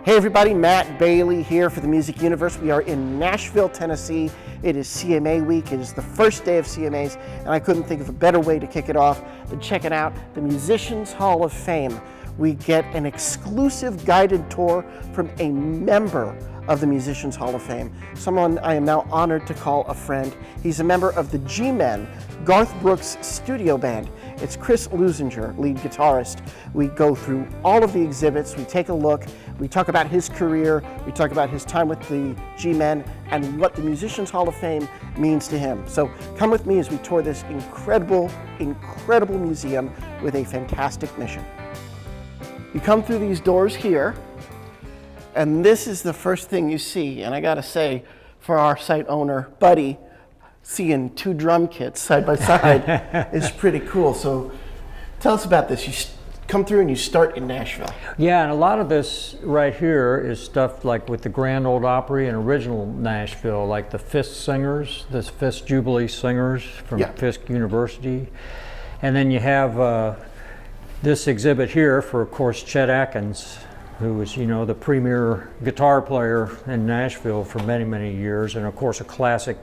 Hey everybody, Matt Bailey here for the Music Universe. We are in Nashville, Tennessee. It is CMA week. It is the first day of CMAs, and I couldn't think of a better way to kick it off than checking out the Musicians Hall of Fame. We get an exclusive guided tour from a member of the Musicians Hall of Fame, someone I am now honored to call a friend. He's a member of the G-Men, Garth Brooks' studio band. It's Chris Leuzinger, lead guitarist. We go through all of the exhibits, we take a look, we talk about his career, we talk about his time with the G-Men, and what the Musicians Hall of Fame means to him. So come with me as we tour this incredible museum with a fantastic mission. You come through these doors here, and this is the first thing you see. And I gotta say, for our site owner, Buddy, seeing two drum kits side by side is pretty cool. So tell us about this. You come through and you start in Nashville. Yeah, and a lot of this right here is stuff like with the Grand Ole Opry and original Nashville, like the Fisk singers, the Fisk Jubilee singers from Fisk University. And then you have this exhibit here for, of course, Chet Atkins, who was, you know, the premier guitar player in Nashville for many, many years, and of course a classic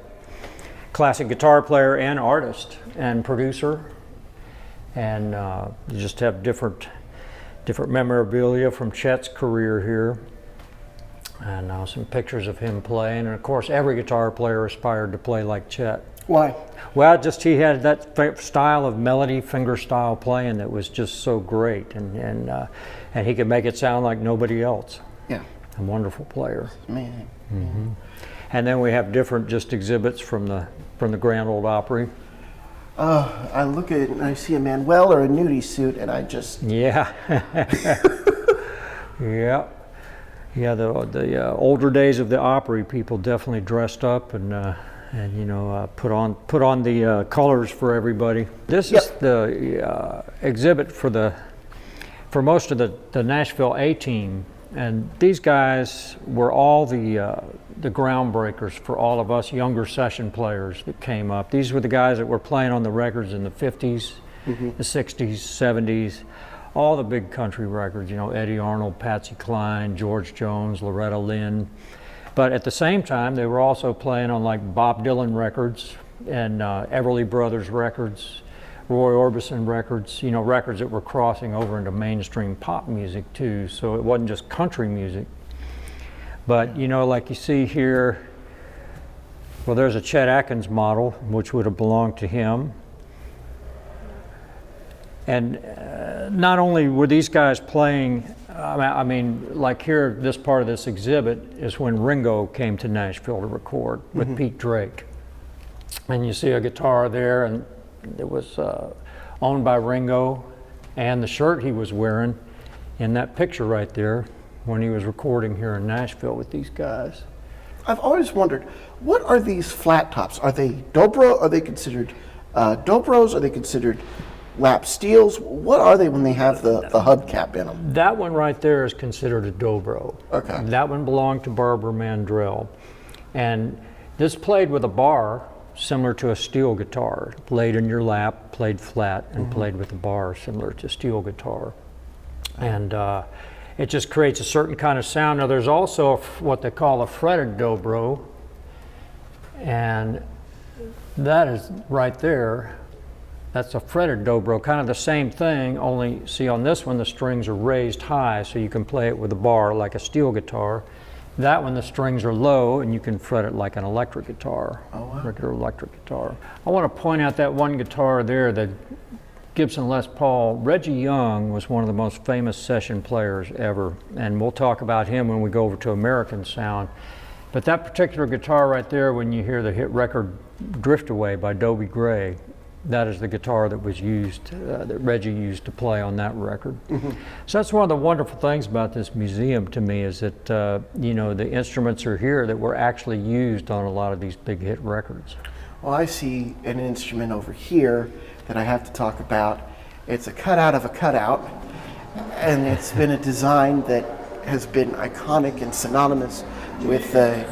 guitar player and artist and producer. And you just have different memorabilia from Chet's career here, and some pictures of him playing. And of course, every guitar player aspired to play like Chet. Why? Well, just he had that style of melody, finger style playing that was just so great, and he could make it sound like nobody else. Yeah. A wonderful player. Amazing. Mm-hmm. And then we have different just exhibits from the Grand Ole Opry. I look at it and I see a Manuel or a nudie suit, and I just yeah. Yeah. The older days of the Opry, people definitely dressed up and you know, put on the colors for everybody. This is the exhibit for most of the Nashville A-Team, and these guys were all the groundbreakers for all of us younger session players that came up. These were the guys that were playing on the records in the 50s, the 60s, 70s, all the big country records, you know, Eddie Arnold, Patsy Cline, George Jones, Loretta Lynn. But at the same time, they were also playing on like Bob Dylan records and Everly Brothers records, Roy Orbison records, you know, records that were crossing over into mainstream pop music too. So it wasn't just country music. But, you know, like you see here, well, there's a Chet Atkins model, which would have belonged to him. And not only were these guys playing, I mean, like here, this part of this exhibit is when Ringo came to Nashville to record with Pete Drake. And you see a guitar there, and it was owned by Ringo, and the shirt he was wearing in that picture right there when he was recording here in Nashville with these guys. I've always wondered, what are these flat tops? Are they dobro? Are they considered dobros? Are they considered lap steels? What are they when they have the hubcap in them? That one right there is considered a dobro. Okay. That one belonged to Barbara Mandrell. And this played with a bar similar to a steel guitar. Played in your lap, played flat, and played with a bar similar to steel guitar. And it just creates a certain kind of sound. Now there's also what they call a fretted dobro, and that is right there. That's a fretted dobro, kind of the same thing, only see on this one the strings are raised high so you can play it with a bar like a steel guitar. That one the strings are low and you can fret it like an electric guitar, regular electric guitar. I want to point out that one guitar there, the Gibson Les Paul. Reggie Young was one of the most famous session players ever, and we'll talk about him when we go over to American Sound. But that particular guitar right there, when you hear the hit record Drift Away by Dobie Gray, that is the guitar that was used, that Reggie used to play on that record. So that's one of the wonderful things about this museum to me, is that you know, the instruments are here that were actually used on a lot of these big hit records. Well, I see an instrument over here that I have to talk about. It's a cutout of a cutout, and it's been a design that has been iconic and synonymous with the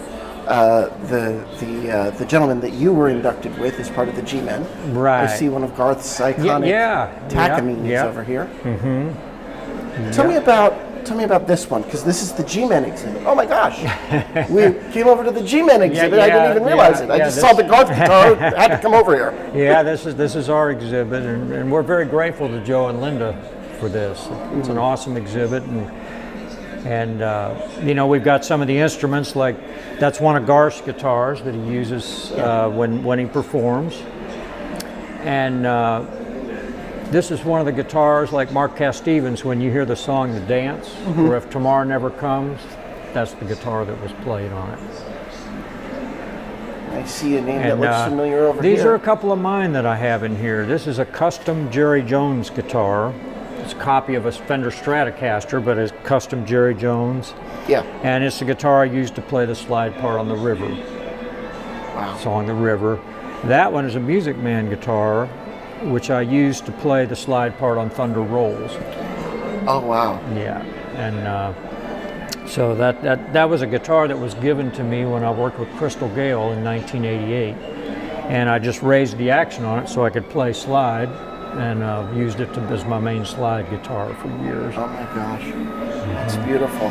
gentleman that you were inducted with as part of the G-Men. Right. I see one of Garth's iconic Takamines over here. Tell me about tell me about this one, because this is the G-Men exhibit. Oh my gosh. We came over to the G-Men exhibit. I didn't even realize it. I just saw the Garth guitar, had to come over here. Yeah, this is our exhibit, and we're very grateful to Joe and Linda for this. It's an awesome exhibit, and you know, we've got some of the instruments, like that's one of Garth's guitars that he uses when he performs. And this is one of the guitars, like Mark Stevens, when you hear the song The Dance, or If Tomorrow Never Comes, that's the guitar that was played on it. I see a name that looks familiar over here. These here. are a couple of mine that I have in here. This is a custom Jerry Jones guitar. It's a copy of a Fender Stratocaster, but it's custom Jerry Jones. Yeah. And it's the guitar I used to play the slide part on The River. Wow. Song The River. That one is a Music Man guitar, which I used to play the slide part on Thunder Rolls. Oh wow. Yeah, and so that was a guitar that was given to me when I worked with Crystal Gale in 1988, and I just raised the action on it so I could play slide, and used it as my main slide guitar for years. Oh my gosh, that's beautiful.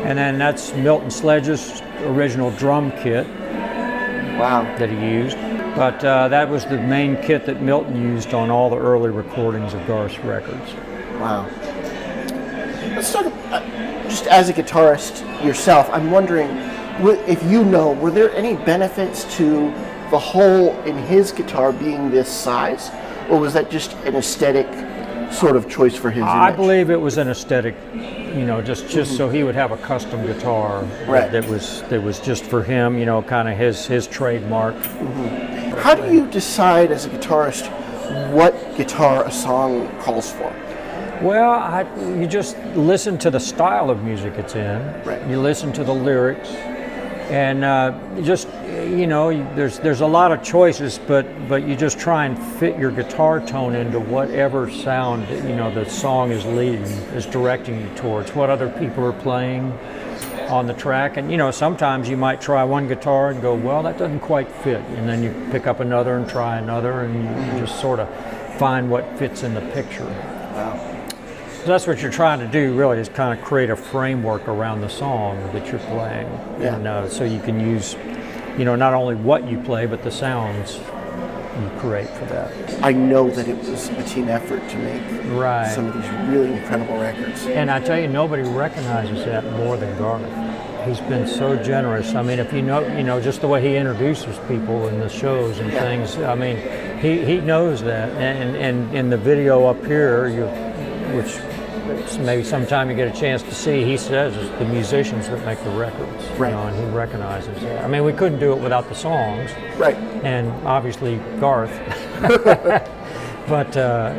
And then that's Milton Sledge's original drum kit. Wow. That he used. But that was the main kit that Milton used on all the early recordings of Garth's records. Wow. Let's talk, just as a guitarist yourself, I'm wondering if you know, were there any benefits to the hole in his guitar being this size? Or was that just an aesthetic sort of choice for his image? I believe it was an aesthetic, you know, just so he would have a custom guitar that was just for him, you know, kind of his trademark. How do you decide as a guitarist what guitar a song calls for? Well, you just listen to the style of music it's in. Right. You listen to the lyrics, and just, you know, there's a lot of choices, but you just try and fit your guitar tone into whatever sound, you know, the song is directing you towards, what other people are playing on the track. And you know, sometimes you might try one guitar and go, well, that doesn't quite fit, and then you pick up another and try another, and you just sort of find what fits in the picture. Wow. So that's what you're trying to do, really, is kind of create a framework around the song that you're playing. Yeah. And so you can use, you know, not only what you play, but the sounds you create for that. I know that it was a team effort to make some of these really incredible records. And I tell you, nobody recognizes that more than Garth. He's been so generous. I mean, if you know, just the way he introduces people in the shows and things. I mean, he knows that. And in the video up here, which maybe sometime you get a chance to see, he says it's the musicians that make the records. Right. You know, and he recognizes that. I mean, we couldn't do it without the songs. Right. And obviously Garth. But,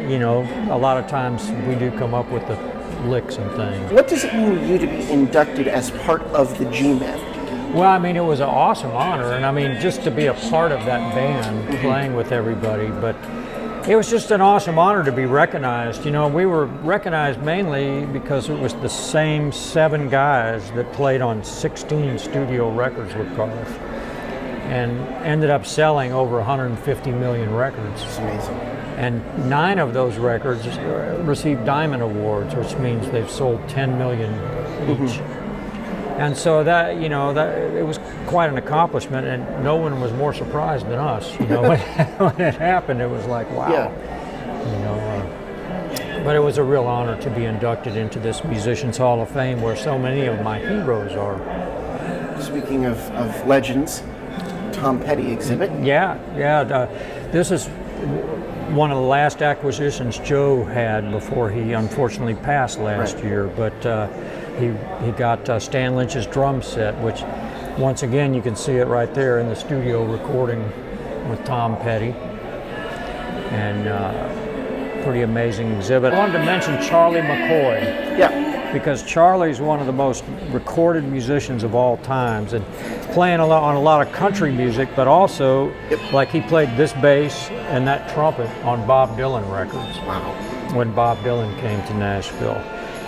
you know, a lot of times we do come up with the licks and things. What does it mean to you to be inducted as part of the G-Men? Well, I mean, it was an awesome honor, and I mean, just to be a part of that band, playing with everybody, but it was just an awesome honor to be recognized. You know, we were recognized mainly because it was the same 7 guys that played on 16 studio records with Garth, and ended up selling over 150 million records. It's amazing. And 9 of those records received Diamond Awards, which means they've sold 10 million each. And so that, you know, that it was quite an accomplishment, and no one was more surprised than us. You know, when it happened, it was like, wow. Yeah. You know, but it was a real honor to be inducted into this Musicians Hall of Fame, where so many of my heroes are. Speaking of legends, Tom Petty exhibit. Yeah. This is one of the last acquisitions Joe had before he unfortunately passed last year, but he got Stan Lynch's drum set, which once again you can see it right there in the studio recording with Tom Petty, and pretty amazing exhibit. I wanted to mention Charlie McCoy. Yeah. Because Charlie's one of the most recorded musicians of all times, and playing on a lot of country music, but also like he played this bass and that trumpet on Bob Dylan records. Wow. When Bob Dylan came to Nashville.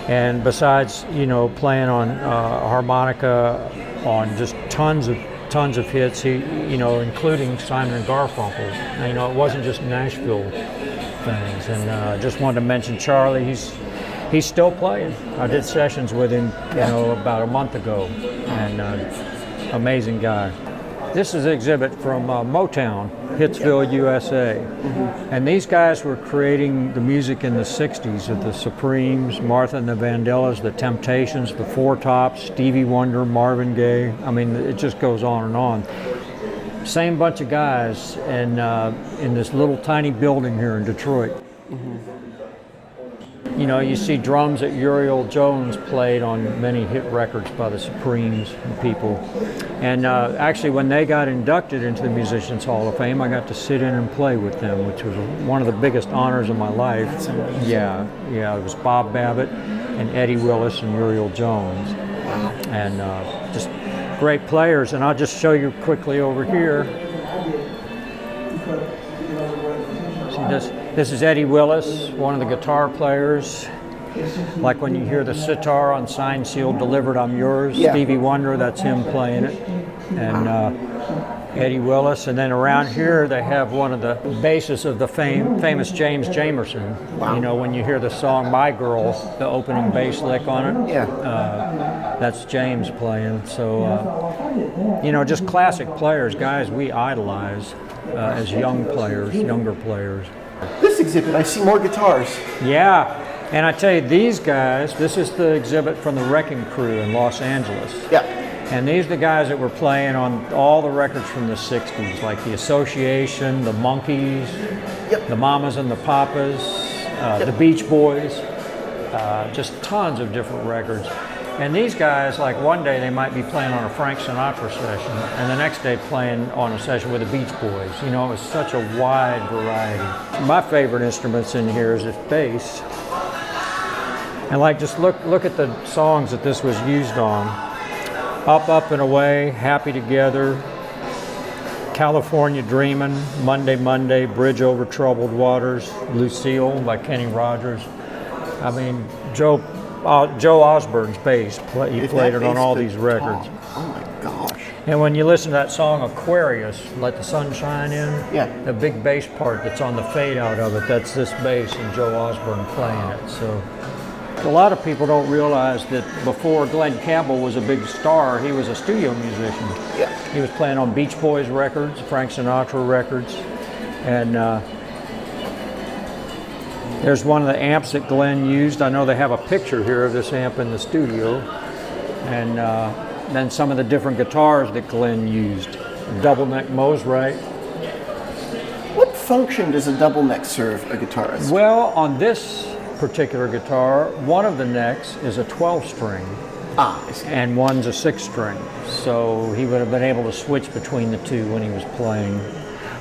And besides, you know, playing on harmonica on just tons of hits, he, you know, including Simon and Garfunkel. You know, it wasn't just Nashville things. And just wanted to mention Charlie. He's still playing. I did sessions with him, about a month ago, and amazing guy. This is an exhibit from Motown, Hitsville, USA. And these guys were creating the music in the 60s of the Supremes, Martha and the Vandellas, the Temptations, the Four Tops, Stevie Wonder, Marvin Gaye. I mean, it just goes on and on. Same bunch of guys in this little tiny building here in Detroit. You know, you see drums that Uriel Jones played on many hit records by the Supremes and people. And actually, when they got inducted into the Musicians Hall of Fame, I got to sit in and play with them, which was one of the biggest honors of my life. Yeah, it was Bob Babbitt and Eddie Willis and Uriel Jones. And just great players. And I'll just show you quickly over here. See, this is Eddie Willis, one of the guitar players. Like when you hear the sitar on Signed, Sealed, Delivered, I'm Yours, Stevie Wonder, that's him playing it. And Eddie Willis. And then around here they have one of the bassists of the famous James Jamerson. Wow. You know, when you hear the song My Girl, the opening bass lick on it, that's James playing. So, you know, just classic players, guys we idolize as younger players. This exhibit, I see more guitars. Yeah, and I tell you, these guys, this is the exhibit from the Wrecking Crew in Los Angeles. Yeah. And these are the guys that were playing on all the records from the 60s, like the Association, the Monkees, the Mamas and the Papas, the Beach Boys, just tons of different records. And these guys, like one day they might be playing on a Frank Sinatra session, and the next day playing on a session with the Beach Boys. You know, it was such a wide variety. My favorite instruments in here is this bass. And like, just look at the songs that this was used on. Up, Up and Away, Happy Together, California Dreamin', Monday, Monday, Bridge Over Troubled Waters, Lucille by Kenny Rogers. I mean, Joe Osborne's bass, he played it on all these records. Oh my gosh. And when you listen to that song Aquarius, Let the Sun Shine In, the big bass part that's on the fade out of it, that's this bass and Joe Osborne playing it. So a lot of people don't realize that before Glenn Campbell was a big star, he was a studio musician. Yeah. He was playing on Beach Boys records, Frank Sinatra records, and there's one of the amps that Glenn used. I know they have a picture here of this amp in the studio. And then some of the different guitars that Glenn used. Double neck Mosrite. What function does a double neck serve a guitarist? Well, on this particular guitar, one of the necks is a 12 string. I see. And one's a 6 string. So he would have been able to switch between the two when he was playing.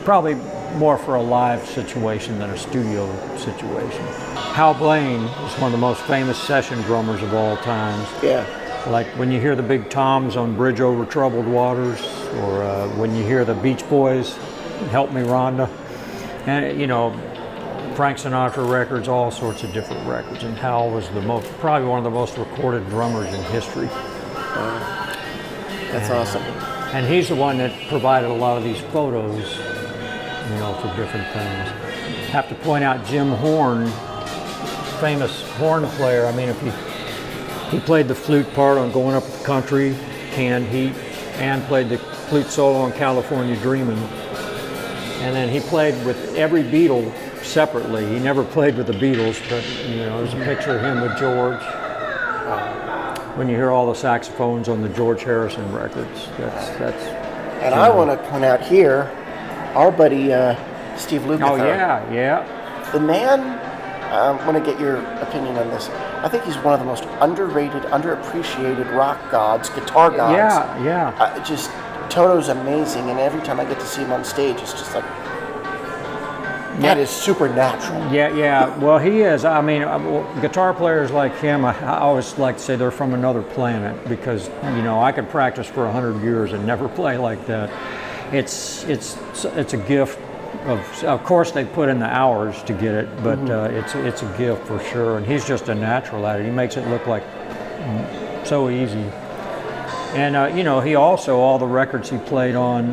Probably more for a live situation than a studio situation. Hal Blaine is one of the most famous session drummers of all times. Yeah. Like when you hear the big toms on Bridge Over Troubled Waters, or when you hear the Beach Boys, Help Me Rhonda, and you know, Frank Sinatra records, all sorts of different records. And Hal was probably one of the most recorded drummers in history. That's awesome. And he's the one that provided a lot of these photos, you know, for different things. Have to point out Jim Horn, famous horn player. I mean, if he played the flute part on Going Up the Country, Canned Heat, and played the flute solo on California Dreamin'. And then he played with every Beatle separately. He never played with the Beatles, but you know, there's a picture of him with George. When you hear all the saxophones on the George Harrison records, that's. And I want to point out here, our buddy Steve Lukather. Oh yeah. The man, I want to get your opinion on this. I think he's one of the most underrated, underappreciated rock gods, guitar gods. Yeah. Just Toto's amazing, and every time I get to see him on stage, it's just like, that is supernatural. Yeah. Well, he is. I mean, guitar players like him, I always like to say they're from another planet, because you know, I could practice for 100 years and never play like that. It's a gift. Of course, they put in the hours to get it, but it's a gift for sure. And he's just a natural at it. He makes it look like so easy. And you know, he also, all the records he played on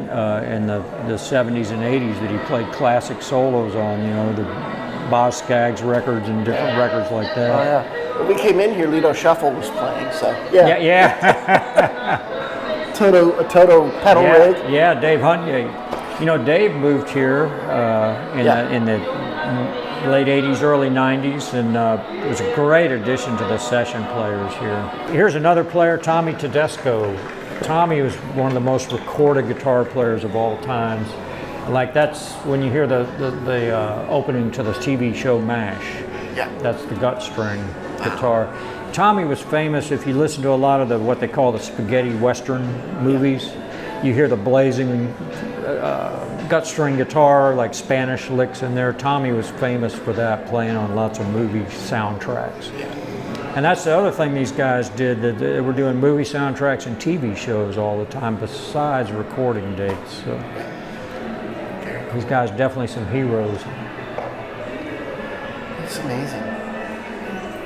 in the 70s and 80s that he played classic solos on, you know, the Boz Scaggs records and different records like that. Oh yeah. When we came in here, Lido Shuffle was playing, so yeah. Yeah. A Toto pedal rig. Yeah, Dave Hunt. You know, Dave moved here in the late 80s, early 90s, and was a great addition to the session players here. Here's another player, Tommy Tedesco. Tommy was one of the most recorded guitar players of all times. Like that's when you hear the opening to the TV show MASH. Yeah. That's the gut string guitar. Tommy was famous, if you listen to a lot of what they call the spaghetti western movies, you hear the blazing gut string guitar, like Spanish licks in there. Tommy was famous for that, playing on lots of movie soundtracks. And that's the other thing these guys did, that they were doing movie soundtracks and TV shows all the time besides recording dates. So these guys definitely some heroes. It's amazing.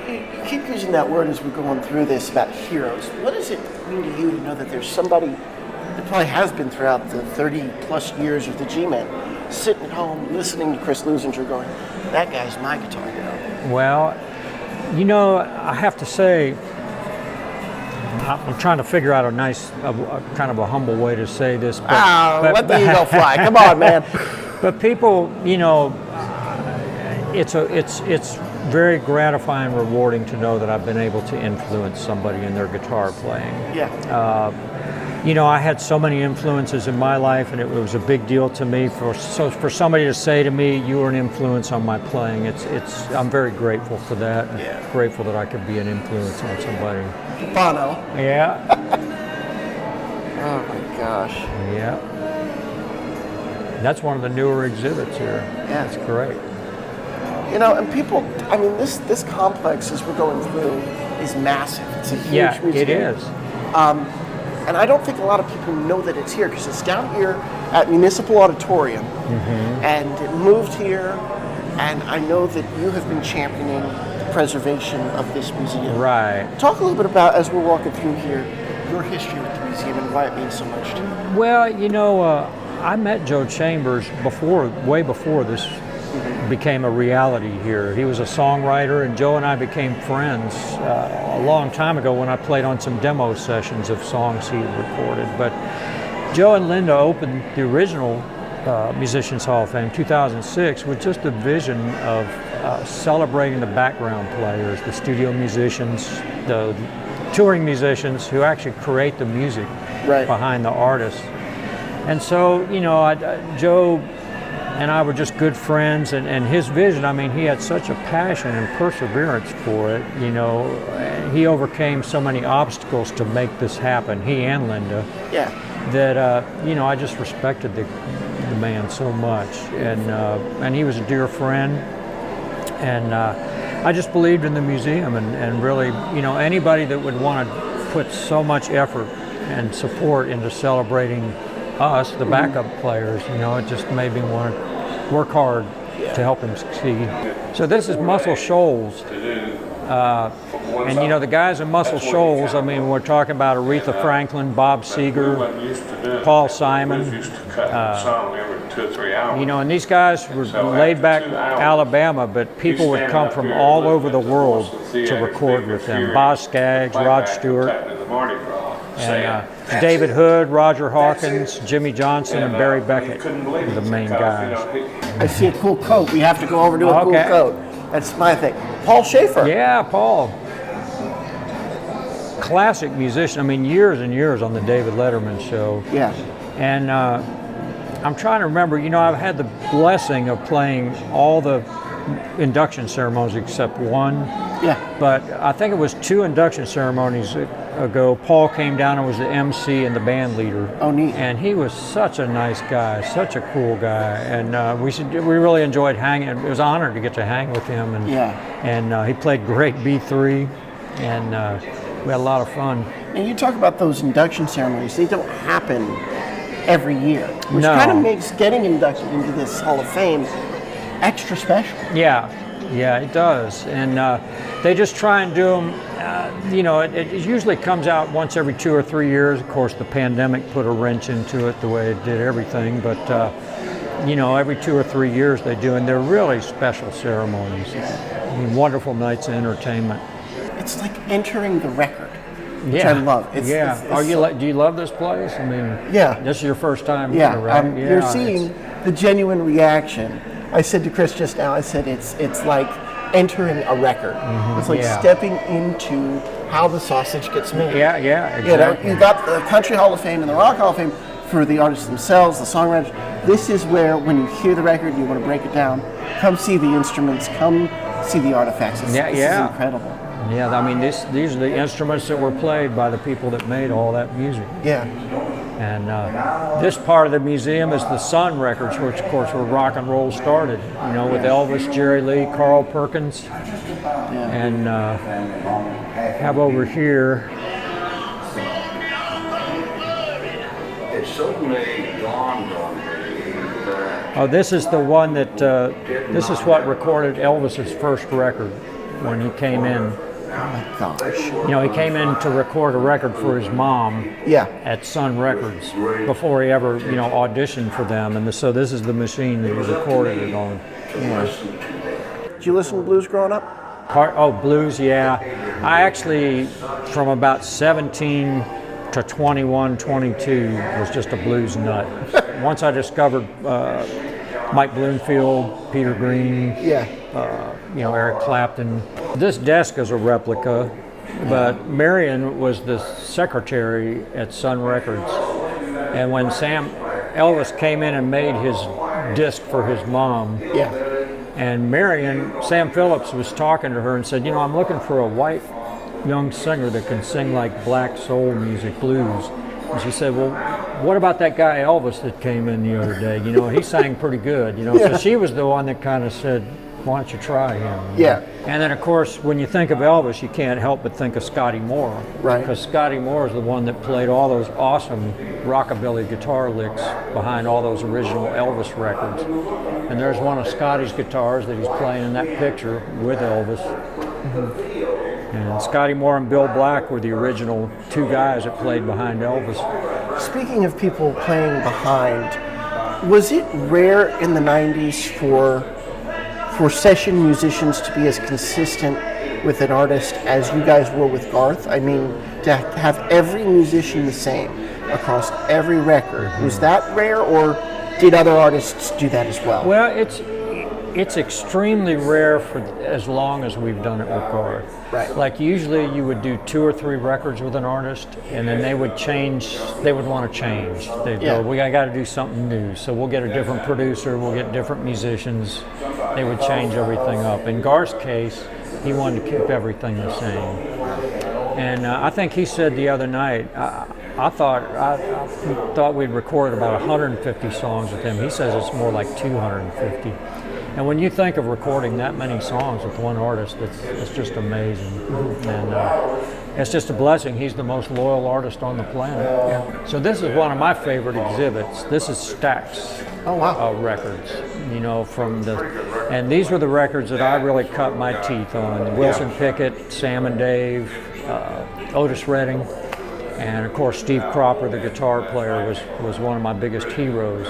You keep using that word as we're going through this about heroes. What does it mean to you to know that there's somebody that probably has been throughout the 30 plus years of the G-Men, sitting at home listening to Chris Leuzinger going, that guy's my guitar hero? Well, you know, I have to say, I'm trying to figure out a nice, kind of a humble way to say this. But, let the ego fly. Come on, man. But people, you know, it's very gratifying, rewarding to know that I've been able to influence somebody in their guitar playing. Yeah. You know, I had so many influences in my life, and it was a big deal to me for somebody to say to me, "You were an influence on my playing." I'm very grateful for that. Yeah. Grateful that I could be an influence on somebody. Bono. Yeah. Oh my gosh. Yeah. That's one of the newer exhibits here. Yeah. It's great. You know, and people, I mean, this complex as we're going through is massive. It's a huge museum. It is. And I don't think a lot of people know that it's here because it's down here at Municipal Auditorium, and it moved here. And I know that you have been championing the preservation of this museum. Right. Talk a little bit about, as we're walking through here, your history with the museum and why it means so much to you. Well, you know, I met Joe Chambers way before this became a reality here. He was a songwriter, and Joe and I became friends a long time ago when I played on some demo sessions of songs he had recorded. But Joe and Linda opened the original Musicians Hall of Fame, 2006, with just a vision of celebrating the background players, the studio musicians, the touring musicians who actually create the music behind the artists. And so, you know, Joe and I were just good friends, and his vision, I mean, he had such a passion and perseverance for it, you know. He overcame so many obstacles to make this happen, he and Linda, that, you know, I just respected the man so much. And he was a dear friend, and I just believed in the museum, and really, you know, anybody that would want to put so much effort and support into celebrating us, the backup players, you know, it just made me want to work hard to help him succeed. So this is Muscle Shoals. And you know, the guys in Muscle Shoals, I mean, we're talking about Aretha Franklin, Bob Seger, Paul Simon. You know, and these guys were laid back Alabama, but people would come from all over the world to record with them. Boz Scaggs, Rod Stewart, and David Hood, Roger Hawkins, Jimmy Johnson, and Barry Beckett were the main guys. I see a cool coat. We have to go over to a cool coat. That's my thing. Paul Schaefer. Yeah, Paul. Classic musician. I mean, years and years on the David Letterman show. Yeah. And I'm trying to remember, you know, I've had the blessing of playing all the induction ceremonies except one. Yeah. But I think it was 2 induction ceremonies ago. Paul came down and was the MC and the band leader. Oh, neat. And he was such a nice guy, such a cool guy. And we really enjoyed hanging. It was an honor to get to hang with him. And, and he played great B3, and we had a lot of fun. And you talk about those induction ceremonies. They don't happen every year, which kind of makes getting inducted into this Hall of Fame extra special. Yeah, it does. And they just try and do them, you know, it usually comes out once every 2 or 3 years. Of course, the pandemic put a wrench into it the way it did everything. But, you know, every 2 or 3 years they do, and they're really special ceremonies. I mean, wonderful nights of entertainment. it's like entering the record, which Yeah. I love. It's, Yeah. it's Do you love this place? I mean, yeah. this is your first time Yeah, here, right? you're seeing the genuine reaction. I said to Chris just now, I said it's like entering a record. It's like stepping into how the sausage gets made. Yeah, exactly. You got the Country Hall of Fame and the Rock Hall of Fame for the artists themselves, the songwriters. This is where, when you hear the record, you want to break it down. Come see the instruments. Come see the artifacts. This is incredible. Yeah, I mean, these are the instruments that were played by the people that made all that music. Yeah. And this part of the museum is the Sun Records, which, of course, where rock and roll started. You know, with Elvis, Jerry Lee, Carl Perkins, and have over here. It suddenly dawned on me that Oh, this is the one that this is what recorded Elvis's first record when he came in. Oh my gosh. You know, he came in to record a record for his mom at Sun Records before he ever, you know, auditioned for them. And so this is the machine that he recorded it on. Did you listen to blues growing up? Blues, yeah. I actually, from about 17 to 21, 22, was just a blues nut. Once I discovered Mike Bloomfield, Peter Green, you know, Eric Clapton. This desk is a replica, but Marion was the secretary at Sun Records. And when Elvis came in and made his disc for his mom, and Marion, Sam Phillips was talking to her and said, you know, I'm looking for a white young singer that can sing like black soul music, blues. And she said, well, what about that guy Elvis that came in the other day? You know, he sang pretty good, you know. So she was the one that kind of said, why don't you try him? Yeah. And then, of course, when you think of Elvis, you can't help but think of Scotty Moore. Right. Because Scotty Moore is the one that played all those awesome rockabilly guitar licks behind all those original Elvis records. And there's one of Scotty's guitars that he's playing in that picture with Elvis. And Scotty Moore and Bill Black were the original two guys that played behind Elvis. Speaking of people playing behind, was it rare in the 90s for session musicians to be as consistent with an artist as you guys were with Garth? I mean, to have every musician the same across every record, was that rare, or did other artists do that as well? Well, it's extremely rare for as long as we've done it with Garth. Right. Like usually you would do 2 or 3 records with an artist, and then they would change. They would want to change. They'd go, we got to do something new. So we'll get a different producer. We'll get different musicians. They would change everything up. In Garth's case, he wanted to keep everything the same. And I think he said the other night, I thought we'd record about 150 songs with him. He says it's more like 250. And when you think of recording that many songs with one artist, it's just amazing. And it's just a blessing. He's the most loyal artist on the planet. So this is one of my favorite exhibits. This is Stax of records, you know, and these were the records that I really cut my teeth on. Wilson Pickett, Sam and Dave, Otis Redding, and of course Steve Cropper, the guitar player, was one of my biggest heroes.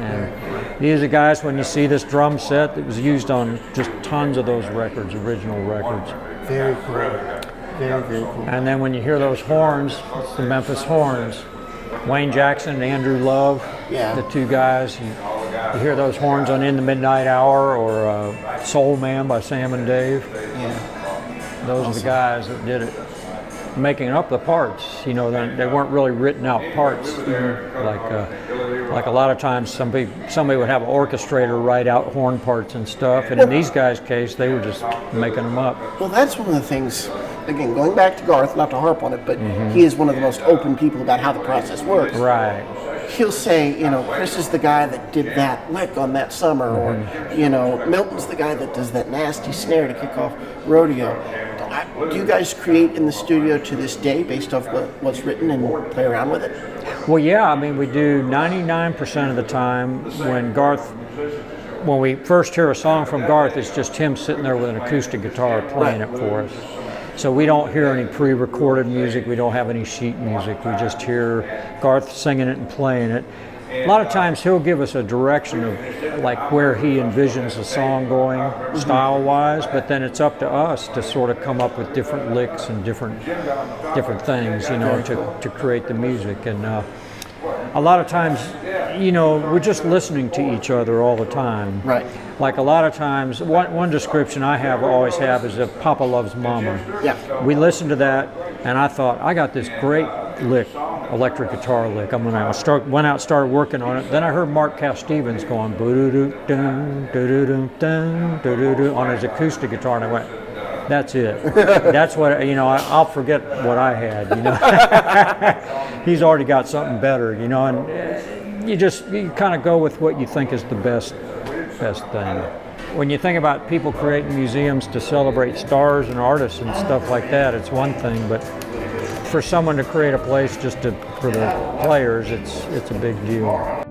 And these are the guys, when you see this drum set, that was used on just tons of those records, original records. Very cool. Very, very cool. And then when you hear those horns, it's the Memphis Horns. Wayne Jackson and Andrew Love, the two guys. You hear those horns on In the Midnight Hour or Soul Man by Sam and Dave. Those are the guys that did it. Making up the parts, you know, they weren't really written out parts. Like a lot of times somebody would have an orchestrator write out horn parts and stuff, and in these guys' case, they were just making them up. Well, that's one of the things, again, going back to Garth, not to harp on it, but he is one of the most open people about how the process works. Right. He'll say, you know, Chris is the guy that did that lick on that summer, or, you know, Milton's the guy that does that nasty snare to kick off Rodeo. Do you guys create in the studio to this day based off what's written and play around with it? Well, yeah, I mean, we do 99% of the time when we first hear a song from Garth, it's just him sitting there with an acoustic guitar playing it for us. So we don't hear any pre-recorded music, we don't have any sheet music, we just hear Garth singing it and playing it. A lot of times he'll give us a direction of like where he envisions the song going style-wise, but then it's up to us to sort of come up with different licks and different things, you know, to create the music. And a lot of times, you know, we're just listening to each other all the time. Right. Like a lot of times, one description I always have is that Papa Loves Mama. Yeah. We listened to that, and I thought, I got this great lick, electric guitar lick. Went out, started working on it. Then I heard Mark Cass-Stevens going boo-doo-doo-dun, doo-doo-doo-dun, doo-doo-doo on his acoustic guitar, and I went, that's it. That's what, you know, I'll forget what I had, you know. He's already got something better, you know, and you kind of go with what you think is the best thing. When you think about people creating museums to celebrate stars and artists and stuff like that, it's one thing, but for someone to create a place just for the players, it's a big deal.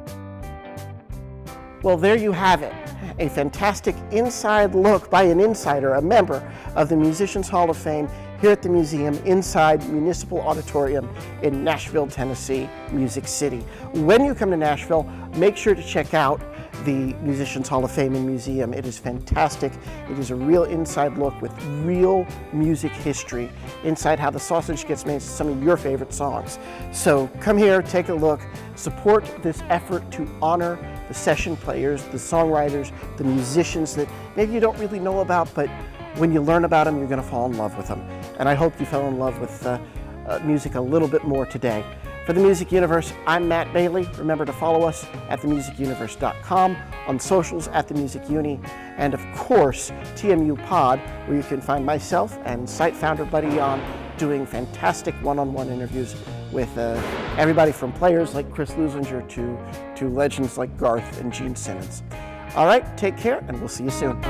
Well, there you have it. A fantastic inside look by an insider, a member of the Musicians Hall of Fame here at the museum inside Municipal Auditorium in Nashville, Tennessee, Music City. When you come to Nashville, make sure to check out the Musicians Hall of Fame and Museum. It is fantastic. It is a real inside look with real music history inside how the sausage gets made to some of your favorite songs. So come here, take a look, support this effort to honor the session players, the songwriters, the musicians that maybe you don't really know about, but when you learn about them, you're going to fall in love with them. And I hope you fell in love with music a little bit more today. For the Music Universe, I'm Matt Bailey. Remember to follow us at themusicuniverse.com, on socials at The Music Uni, and of course, TMU Pod, where you can find myself and site founder Buddy on doing fantastic one-on-one interviews with everybody from players like Chris Leuzinger to legends like Garth and Gene Simmons. All right, take care, and we'll see you soon.